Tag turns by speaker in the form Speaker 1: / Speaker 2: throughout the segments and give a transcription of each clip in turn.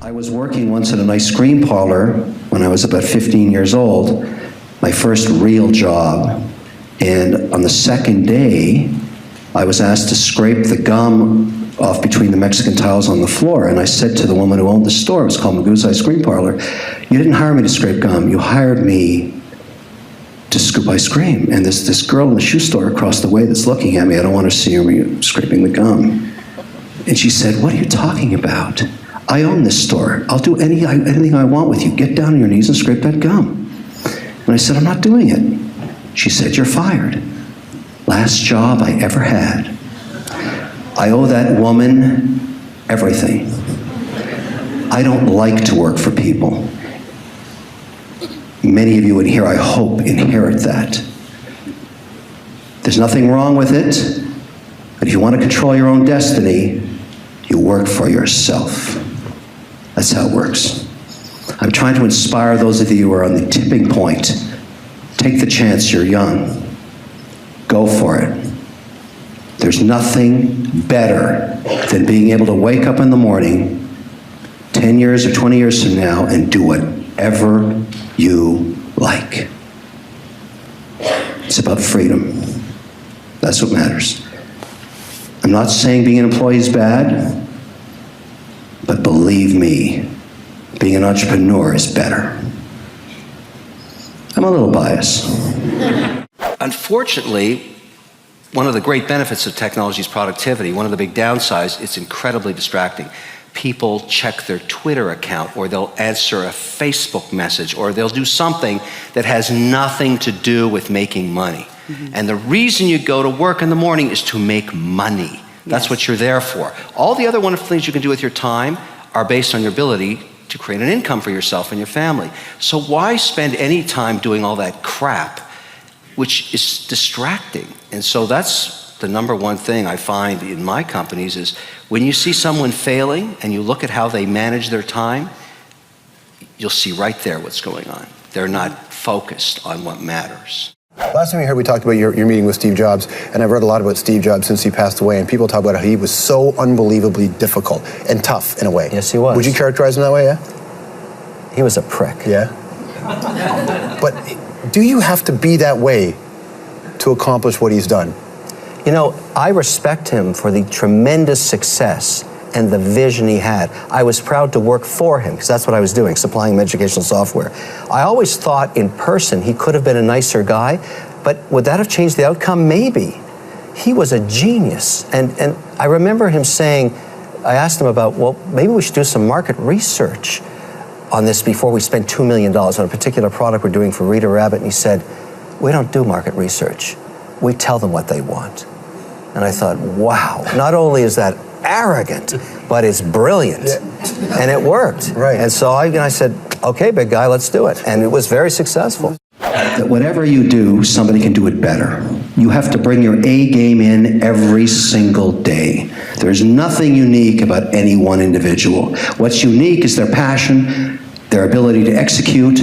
Speaker 1: I was working once at an ice cream parlor when I was about 15 years old, my first real job. And on the second day, I was asked to scrape the gum off between the Mexican tiles on the floor. And I said to the woman who owned the store, it was called Magoo's Ice Cream Parlor, "You didn't hire me to scrape gum, you hired me to scoop ice cream." And there's this girl in the shoe store across the way that's looking at me. I don't want her to see me scraping the gum. And she said, "What are you talking about? I own this store. I'll do anything I want with you. Get down on your knees and scrape that gum." And I said, "I'm not doing it." She said, "You're fired." Last job I ever had. I owe that woman everything. I don't like to work for people. Many of you in here, I hope, inherit that. There's nothing wrong with it, but if you want to control your own destiny, you work for yourself. That's how it works. I'm trying to inspire those of you who are on the tipping point. Take the chance, you're young. Go for it. There's nothing better than being able to wake up in the morning 10 years or 20 years from now and do whatever you like. It's about freedom. That's what matters. I'm not saying being an employee is bad, but believe me, being an entrepreneur is better. I'm a little biased. Unfortunately, one of the great benefits of technology is productivity. One of the big downsides, it's incredibly distracting. People check their Twitter account, or they'll answer a Facebook message, or they'll do something that has nothing to do with making money. Mm-hmm. And the reason you go to work in the morning is to make money. That's what you're there for. All the other wonderful things you can do with your time are based on your ability to create an income for yourself and your family. So why spend any time doing all that crap, which is distracting? And so that's the number one thing I find in my companies is when you see someone failing and you look at how they manage their time, you'll see right there what's going on. They're not focused on what matters.
Speaker 2: Last time we heard, we talked about your meeting with Steve Jobs, and I've read a lot about Steve Jobs since he passed away, and people talk about how he was so unbelievably difficult and tough in a way.
Speaker 3: Yes, he was.
Speaker 2: Would you characterize him that way, yeah?
Speaker 3: He was a prick.
Speaker 2: Yeah? But do you have to be that way to accomplish what he's done?
Speaker 3: You know, I respect him for the tremendous success and the vision he had. I was proud to work for him, because that's what I was doing, supplying him educational software. I always thought in person he could have been a nicer guy, but would that have changed the outcome? Maybe. He was a genius. And I remember him saying, I asked him about, well, maybe we should do some market research on this before we spend $2 million on a particular product we're doing for Rita Rabbit. And he said, we don't do market research. We tell them what they want. And I thought, wow, not only is that arrogant, but it's brilliant. Yeah. And it worked.
Speaker 2: Right.
Speaker 3: And so I said, okay, big guy, let's do it. And it was very successful.
Speaker 1: That whatever you do, somebody can do it better. You have to bring your A game in every single day. There's nothing unique about any one individual. What's unique is their passion, their ability to execute,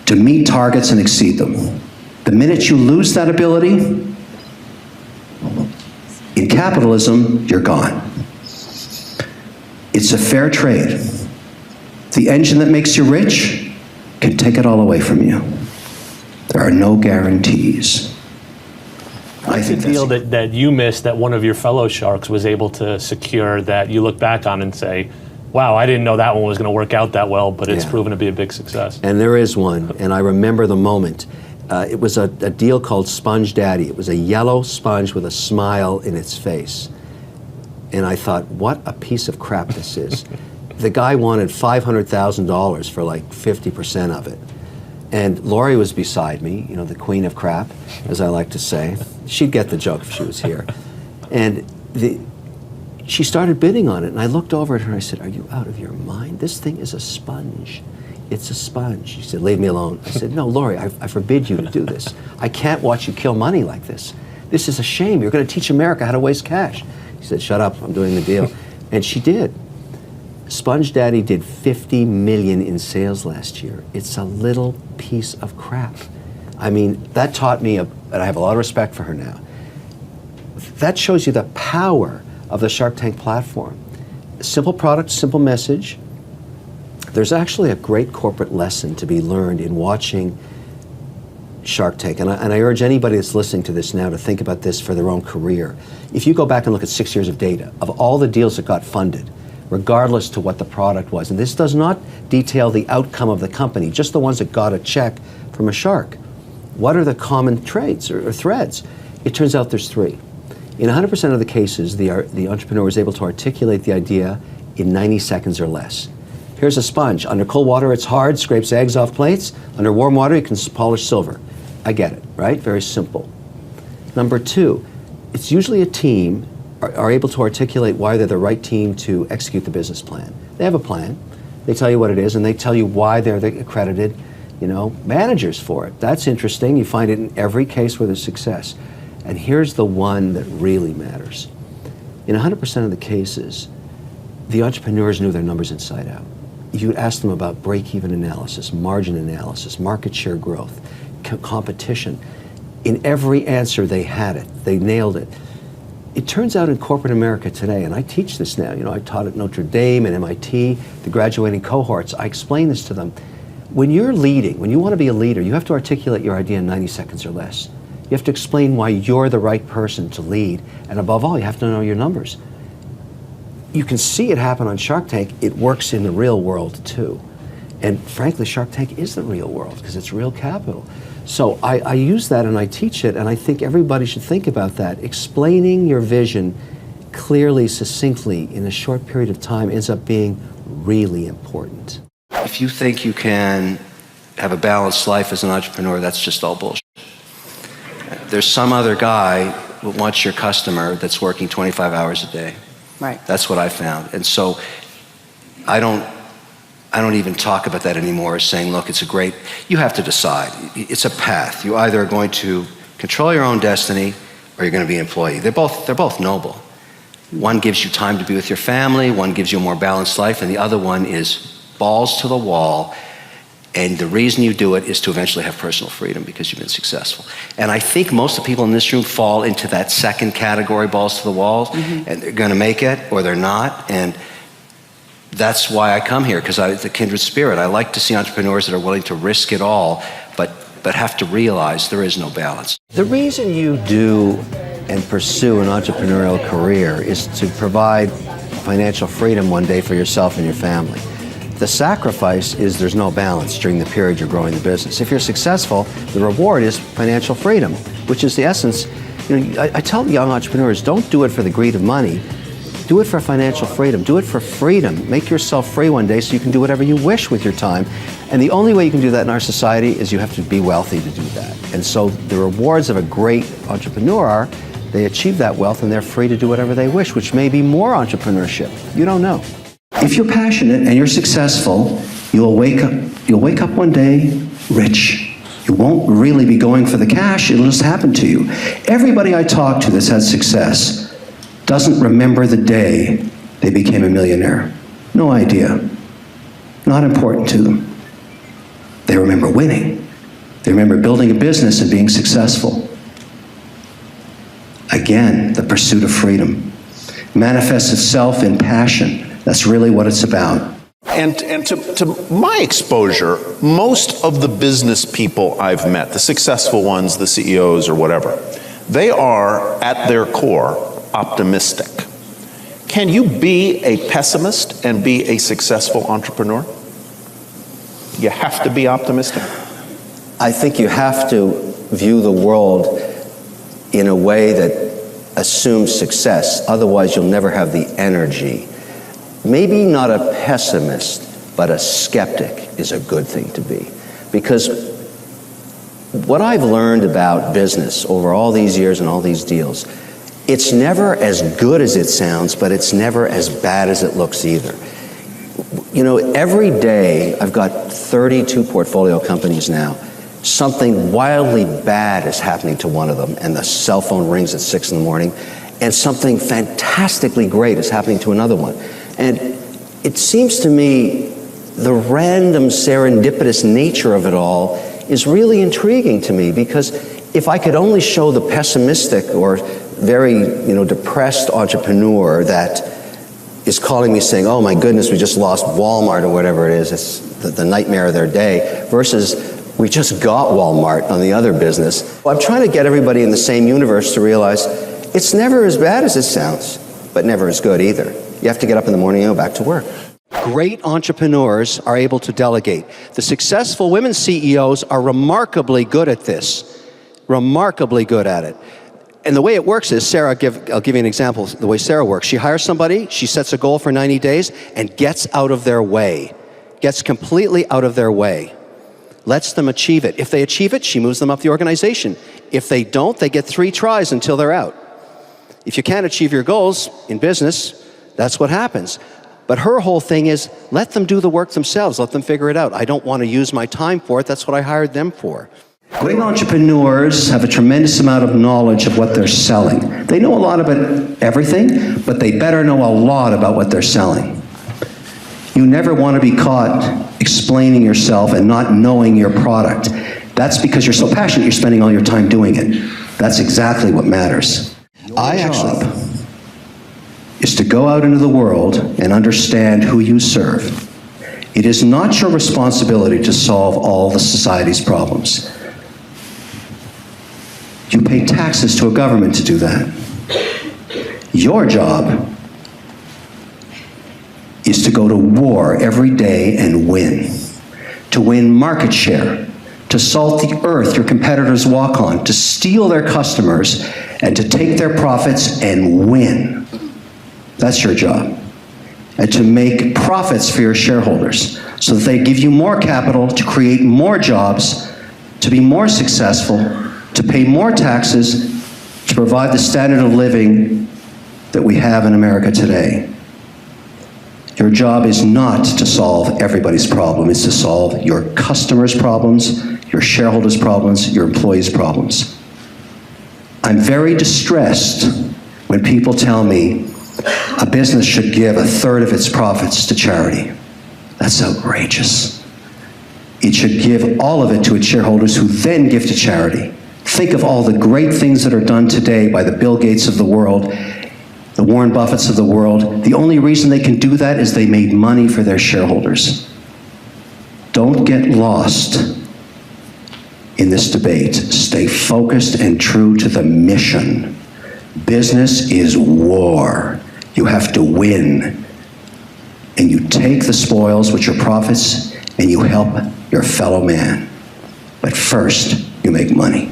Speaker 1: to meet targets and exceed them. The minute you lose that ability, in capitalism, you're gone. It's a fair trade. The engine that makes you rich can take it all away from you. There are no guarantees. I think
Speaker 4: the deal that you missed that one of your fellow sharks was able to secure that you look back on and say, wow, I didn't know that one was going to work out that well, but it's proven to be a big success.
Speaker 5: And there is one, and I remember the moment. It was a deal called Sponge Daddy. It was a yellow sponge with a smile in its face. And I thought, what a piece of crap this is. The guy wanted $500,000 for like 50% of it. And Lori was beside me, you know, the queen of crap, as I like to say. She'd get the joke if she was here. And she started bidding on it, and I looked over at her and I said, are you out of your mind? This thing is a sponge. It's a sponge. She said, leave me alone. I said, no, Lori, I forbid you to do this. I can't watch you kill money like this. This is a shame. You're going to teach America how to waste cash. She said, shut up, I'm doing the deal. And she did. Sponge Daddy did $50 million in sales last year. It's a little piece of crap. I mean, that taught me, and I have a lot of respect for her now. That shows you the power of the Shark Tank platform. Simple product, simple message, there's actually a great corporate lesson to be learned in watching Shark Tank, and I urge anybody that's listening to this now to think about this for their own career. If you go back and look at 6 years of data, of all the deals that got funded, regardless to what the product was, and this does not detail the outcome of the company, just the ones that got a check from a shark. What are the common traits or threads? It turns out there's 3. In 100% of the cases, the entrepreneur is able to articulate the idea in 90 seconds or less. Here's a sponge. Under cold water, it's hard, scrapes eggs off plates. Under warm water, you can polish silver. I get it, right? Very simple. Number 2, it's usually a team are able to articulate why they're the right team to execute the business plan. They have a plan. They tell you what it is, and they tell you why they're the accredited, managers for it. That's interesting. You find it in every case where there's success. And here's the one that really matters. In 100% of the cases, the entrepreneurs knew their numbers inside out. You'd ask them about break-even analysis, margin analysis, market share growth, competition. In every answer, they had it. They nailed it. It turns out in corporate America today, and I teach this now, I taught at Notre Dame and MIT, the graduating cohorts, I explain this to them. When you're leading, when you want to be a leader, you have to articulate your idea in 90 seconds or less. You have to explain why you're the right person to lead, and above all, you have to know your numbers. You can see it happen on Shark Tank. It works in the real world too. And frankly, Shark Tank is the real world because it's real capital. So I use that and I teach it, and I think everybody should think about that. Explaining your vision clearly, succinctly, in a short period of time ends up being really important. If you think you can have a balanced life as an entrepreneur, that's just all bullshit. There's some other guy who wants your customer that's working 25 hours a day.
Speaker 6: Right.
Speaker 5: That's what I found. And so I don't even talk about that anymore as saying, look, you have to decide. It's a path. You either are going to control your own destiny or you're going to be an employee. They're both noble. One gives you time to be with your family, one gives you a more balanced life, and the other one is balls to the wall. And the reason you do it is to eventually have personal freedom because you've been successful. And I think most of the people in this room fall into that second category, balls to the walls, and they're going to make it or they're not. And that's why I come here, because it's a kindred spirit. I like to see entrepreneurs that are willing to risk it all, but have to realize there is no balance. The reason you do and pursue an entrepreneurial career is to provide financial freedom one day for yourself and your family. The sacrifice is there's no balance during the period you're growing the business. If you're successful, the reward is financial freedom, which is the essence. I tell young entrepreneurs, don't do it for the greed of money. Do it for financial freedom. Do it for freedom. Make yourself free one day so you can do whatever you wish with your time. And the only way you can do that in our society is you have to be wealthy to do that. And so the rewards of a great entrepreneur are they achieve that wealth and they're free to do whatever they wish, which may be more entrepreneurship. You don't know.
Speaker 1: If you're passionate and you're successful, you'll wake up one day rich. You won't really be going for the cash, it'll just happen to you. Everybody I talk to that's had success doesn't remember the day they became a millionaire. No idea. Not important to them. They remember winning. They remember building a business and being successful. Again, the pursuit of freedom manifests itself in passion. That's really what it's about.
Speaker 7: And to my exposure, most of the business people I've met, the successful ones, the CEOs or whatever, they are at their core optimistic. Can you be a pessimist and be a successful entrepreneur? You have to be optimistic.
Speaker 5: I think you have to view the world in a way that assumes success. Otherwise, you'll never have the energy. Maybe not a pessimist, but a skeptic is a good thing to be. Because what I've learned about business over all these years and all these deals, it's never as good as it sounds, but it's never as bad as it looks either. You know, every day, I've got 32 portfolio companies now. Something wildly bad is happening to one of them, and the cell phone rings at 6 in the morning, and something fantastically great is happening to another one. And it seems to me the random serendipitous nature of it all is really intriguing to me, because if I could only show the pessimistic or very, depressed entrepreneur that
Speaker 3: is calling me saying, oh my goodness, we just lost Walmart or whatever it is, it's the nightmare of their day, versus we just got Walmart on the other business. I'm trying to get everybody in the same universe to realize it's never as bad as it sounds, but never as good either. You have to get up in the morning and go back to work. Great entrepreneurs are able to delegate. The successful women CEOs are remarkably good at this, remarkably good at it. And the way it works is, Sarah, I'll give you an example of the way Sarah works. She hires somebody, she sets a goal for 90 days, and gets out of their way, gets completely out of their way, lets them achieve it. If they achieve it, she moves them up the organization. If they don't, they get 3 tries until they're out. If you can't achieve your goals in business, that's what happens. But her whole thing is, let them do the work themselves, let them figure it out. I don't want to use my time for it, that's what I hired them for. Great entrepreneurs have a tremendous amount of knowledge of what they're selling. They know a lot about everything, but they better know a lot about what they're selling. You never want to be caught explaining yourself and not knowing your product. That's because you're so passionate, you're spending all your time doing it. That's exactly what matters. Your job is to go out into the world and understand who you serve. It is not your responsibility to solve all the society's problems. You pay taxes to a government to do that. Your job is to go to war every day and win. To win market share, to salt the earth your competitors walk on, to steal their customers, and to take their profits and win. That's your job. And to make profits for your shareholders so that they give you more capital to create more jobs, to be more successful, to pay more taxes, to provide the standard of living that we have in America today. Your job is not to solve everybody's problem. It's to solve your customers' problems, your shareholders' problems, your employees' problems. I'm very distressed when people tell me a business should give 1/3 of its profits to charity. That's outrageous. It should give all of it to its shareholders, who then give to charity. Think of all the great things that are done today by the Bill Gates of the world, the Warren Buffetts of the world. The only reason they can do that is they made money for their shareholders. Don't get lost in this debate. Stay focused and true to the mission. Business is war. You have to win. And you take the spoils, which are profits, and you help your fellow man. But first, you make money.